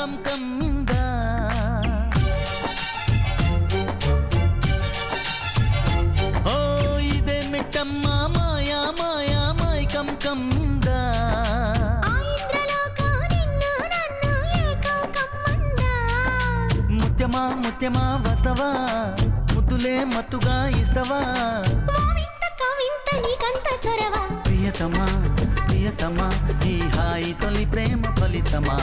come కమ్మిందా ఓ ఇదే మిట్టమ్మా మాయా మాయా మాయ్ come కమ్మిందా ముత్యమా ముత్యమా వస్తవా ముద్దులే మత్తుగా ఇస్తవా ప్రియతమా ప్రియతమా ఈ హాయి తొలి ప్రేమ ఫలితమా